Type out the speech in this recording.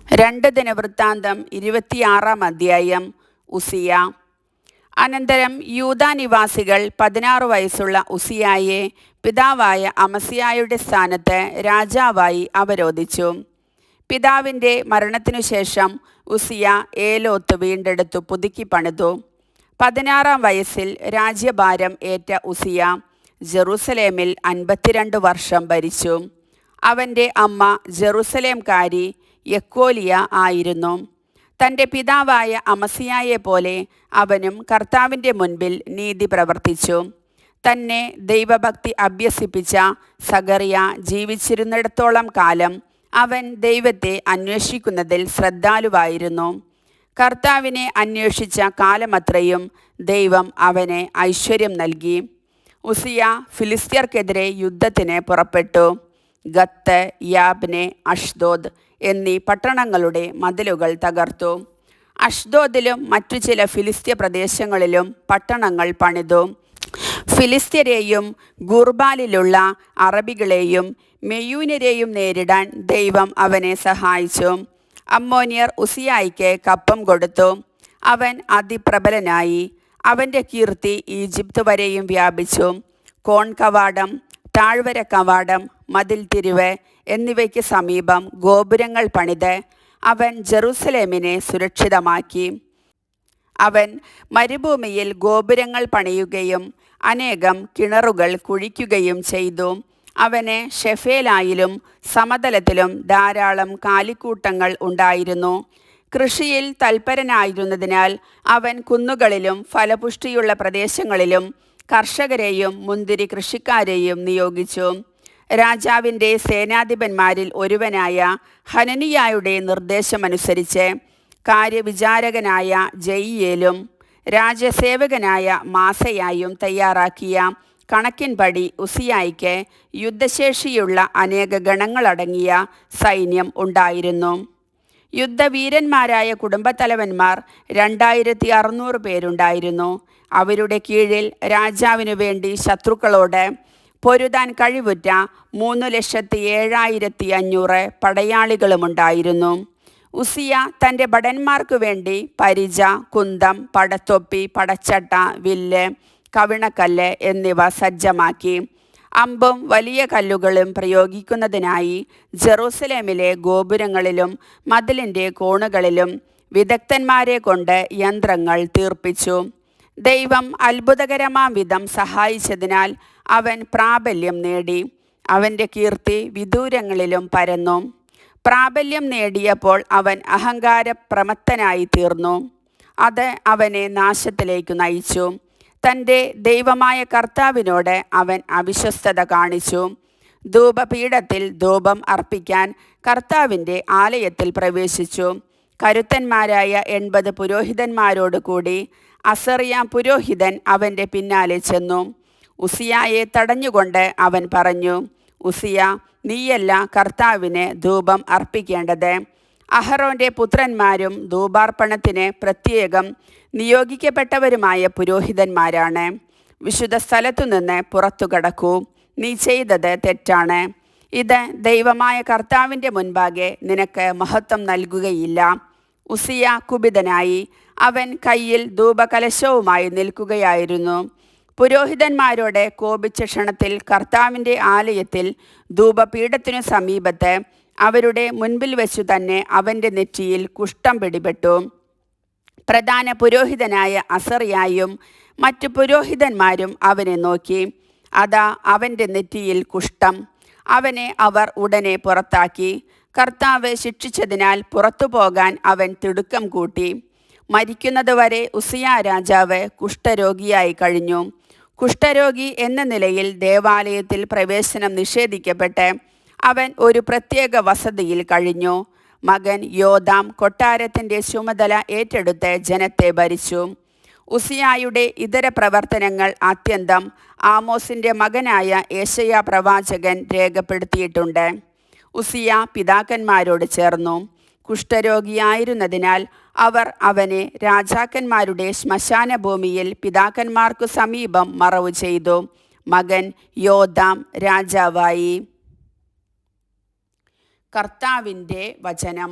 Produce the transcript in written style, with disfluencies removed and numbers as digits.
2 ദിനവൃത്താന്തം 26 അധ്യായം. ഉസിയ. അനന്തരം യൂദാ നിവാസികൾ 16 വയസ്സുള്ള ഉസിയായെ പിതാവായ അമസ്യായുടെ സ്ഥാനത്ത് രാജാവായി അവരോധിച്ചു. പിതാവിൻ്റെ മരണത്തിനുശേഷം ഉസിയ ഏലോത്ത് വീണ്ടെടുത്തു പുതുക്കി പണിതു. 16 വയസ്സിൽ രാജ്യഭാരം ഏറ്റ ഉസിയ ജെറുസലേമിൽ 52 വർഷം ഭരിച്ചു. അവൻ്റെ അമ്മ ജെറുസലേംകാരി യെക്കോലിയ ആയിരുന്നു. തൻ്റെ പിതാവായ അമസ്യായെ പോലെ അവനും കർത്താവിൻ്റെ മുൻപിൽ നീതി പ്രവർത്തിച്ചു. തന്നെ ദൈവഭക്തി അഭ്യസിപ്പിച്ച സഖറിയ ജീവിച്ചിരുന്നിടത്തോളം കാലം അവൻ ദൈവത്തെ അന്വേഷിക്കുന്നതിൽ ശ്രദ്ധാലുവായിരുന്നു. കർത്താവിനെ അന്വേഷിച്ച കാലമത്രയും ദൈവം അവന് ഐശ്വര്യം നൽകി. ഉസിയ ഫിലിസ്ത്യർക്കെതിരെ യുദ്ധത്തിന് പുറപ്പെട്ടു. ഗത്ത്, യാബ്നെ, അഷ്ദോദ് എന്നീ പട്ടണങ്ങളുടെ മതിലുകൾ തകർത്തു. അഷ്ദോദിലും മറ്റു ചില ഫിലിസ്ത്യ പ്രദേശങ്ങളിലും പട്ടണങ്ങൾ പണിതു. ഫിലിസ്ത്യരെയും ഗുർബാലിലുള്ള അറബികളെയും മെയൂന്യരെയും നേരിടാൻ ദൈവം അവനെ സഹായിച്ചു. അമ്മോന്യർ ഉസിയായിക്ക് കപ്പം കൊടുത്തു. അവൻ അതിപ്രബലനായി. അവൻ്റെ കീർത്തി ഈജിപ്ത് വരെയും വ്യാപിച്ചു. കോൺ കവാടം, താഴ്വര കവാടം, മതിൽ തിരിവ് എന്നിവയ്ക്ക് സമീപം ഗോപുരങ്ങൾ പണിത് അവൻ ജെറുസലേമിനെ സുരക്ഷിതമാക്കി. അവൻ മരുഭൂമിയിൽ ഗോപുരങ്ങൾ പണിയുകയും അനേകം കിണറുകൾ കുഴിക്കുകയും ചെയ്തു. അവന് ഷെഫേലായിലും സമതലത്തിലും ധാരാളം കാലിക്കൂട്ടങ്ങൾ ഉണ്ടായിരുന്നു. കൃഷിയിൽ തൽപരനായിരുന്നതിനാൽ അവൻ കുന്നുകളിലും ഫലപുഷ്ടിയുള്ള പ്രദേശങ്ങളിലും കർഷകരെയും മുന്തിരി കൃഷിക്കാരെയും നിയോഗിച്ചു. രാജാവിൻ്റെ സേനാധിപന്മാരിൽ ഒരുവനായ ഹനനിയായുടെ നിർദ്ദേശമനുസരിച്ച് കാര്യവിചാരകനായ ജയിയേലും രാജസേവകനായ മാസയായും തയ്യാറാക്കിയ കണക്കിൻപടി ഉസിയായിക്ക് യുദ്ധശേഷിയുള്ള അനേക ഗണങ്ങളടങ്ങിയ സൈന്യം ഉണ്ടായിരുന്നു. യുദ്ധവീരന്മാരായ കുടുംബത്തലവന്മാർ 2600 പേരുണ്ടായിരുന്നു. അവരുടെ കീഴിൽ രാജാവിനു വേണ്ടി ശത്രുക്കളോട് പൊരുതാൻ കഴിവുറ്റ 3,07,500 പടയാളികളുമുണ്ടായിരുന്നു. ഉസിയ തൻ്റെ ഭടന്മാർക്കു വേണ്ടി പരിച, കുന്തം, പടത്തൊപ്പി, പടച്ചട്ട, വില്ല്, കവിണക്കല്ല് എന്നിവ സജ്ജമാക്കി. അമ്പും വലിയ കല്ലുകളും പ്രയോഗിക്കുന്നതിനായി ജെറുസലേമിലെ ഗോപുരങ്ങളിലും മതിലിൻ്റെ കോണുകളിലും വിദഗ്ധന്മാരെ കൊണ്ട് യന്ത്രങ്ങൾ തീർപ്പിച്ചു. ദൈവം അത്ഭുതകരമാം വിധം സഹായിച്ചതിനാൽ അവൻ പ്രാബല്യം നേടി. അവൻ്റെ കീർത്തി വിദൂരങ്ങളിലും പരന്നു. പ്രാബല്യം നേടിയപ്പോൾ അവൻ അഹങ്കാരപ്രമത്തനായി തീർന്നു. അത് അവനെ നാശത്തിലേക്ക് നയിച്ചു. തൻ്റെ ദൈവമായ കർത്താവിനോട് അവൻ അവിശ്വസ്തത കാണിച്ചു. ധൂപപീഠത്തിൽ ധൂപം അർപ്പിക്കാൻ കർത്താവിൻ്റെ ആലയത്തിൽ പ്രവേശിച്ചു. കരുത്തന്മാരായ 80 പുരോഹിതന്മാരോട് കൂടി അസറിയ പുരോഹിതൻ അവൻ്റെ പിന്നാലെ ചെന്നു. ഉസിയായെ തടഞ്ഞുകൊണ്ട് അവൻ പറഞ്ഞു, ഉസിയ, നീയല്ല കർത്താവിന് ധൂപം അർപ്പിക്കേണ്ടത്. അഹറോൻ്റെ പുത്രന്മാരും ധൂപാർപ്പണത്തിന് പ്രത്യേകം നിയോഗിക്കപ്പെട്ടവരുമായ പുരോഹിതന്മാരാണ്. വിശുദ്ധ സ്ഥലത്തുനിന്ന് പുറത്തു കടക്കൂ. നീ ചെയ്തത് തെറ്റാണ്. ഇത് ദൈവമായ കർത്താവിൻ്റെ മുൻപാകെ നിനക്ക് മഹത്വം നൽകുകയില്ല. ഉസിയ കുപിതനായി. അവൻ കയ്യിൽ ധൂപകലശവുമായി നിൽക്കുകയായിരുന്നു. പുരോഹിതന്മാരോട് കോപിച്ച ക്ഷണത്തിൽ കർത്താവിൻ്റെ ആലയത്തിൽ ധൂപപീഠത്തിനു സമീപത്ത് അവരുടെ മുൻപിൽ വെച്ചു തന്നെ അവൻ്റെ നെറ്റിയിൽ കുഷ്ഠം പിടിപെട്ടു. പ്രധാന പുരോഹിതനായ അസറിയായും മറ്റു പുരോഹിതന്മാരും അവനെ നോക്കി. അതാ അവൻ്റെ നെറ്റിയിൽ കുഷ്ഠം. അവനെ അവർ ഉടനെ പുറത്താക്കി. കർത്താവ് ശിക്ഷിച്ചതിനാൽ പുറത്തു പോകാൻ അവൻ തിടുക്കം കൂട്ടി. മരിക്കുന്നതുവരെ ഉസിയ രാജാവ് കുഷ്ഠരോഗിയായി കഴിഞ്ഞു. കുഷ്ഠരോഗി എന്ന നിലയിൽ ദേവാലയത്തിൽ പ്രവേശനം നിഷേധിക്കപ്പെട്ട് അവൻ ഒരു പ്രത്യേക വസതിയിൽ കഴിഞ്ഞു. മകൻ യോഥാം കൊട്ടാരത്തിൻ്റെ ചുമതല ഏറ്റെടുത്ത് ജനത്തെ ഭരിച്ചു. ഉസിയായുടെ ഇതര പ്രവർത്തനങ്ങൾ അത്യന്തം ആമോസിൻ്റെ മകനായ യെശയ്യാ പ്രവാചകൻ രേഖപ്പെടുത്തിയിട്ടുണ്ട്. ഉസിയ പിതാക്കന്മാരോട് ചേർന്നു. കുഷ്ഠരോഗിയായിരുന്നതിനാൽ അവർ അവനെ രാജാക്കന്മാരുടെ ശ്മശാന ഭൂമിയിൽ പിതാക്കന്മാർക്കു സമീപം മറവു ചെയ്തു. മകൻ യോഥാം രാജാവായി. കർത്താവിൻ്റെ വചനം.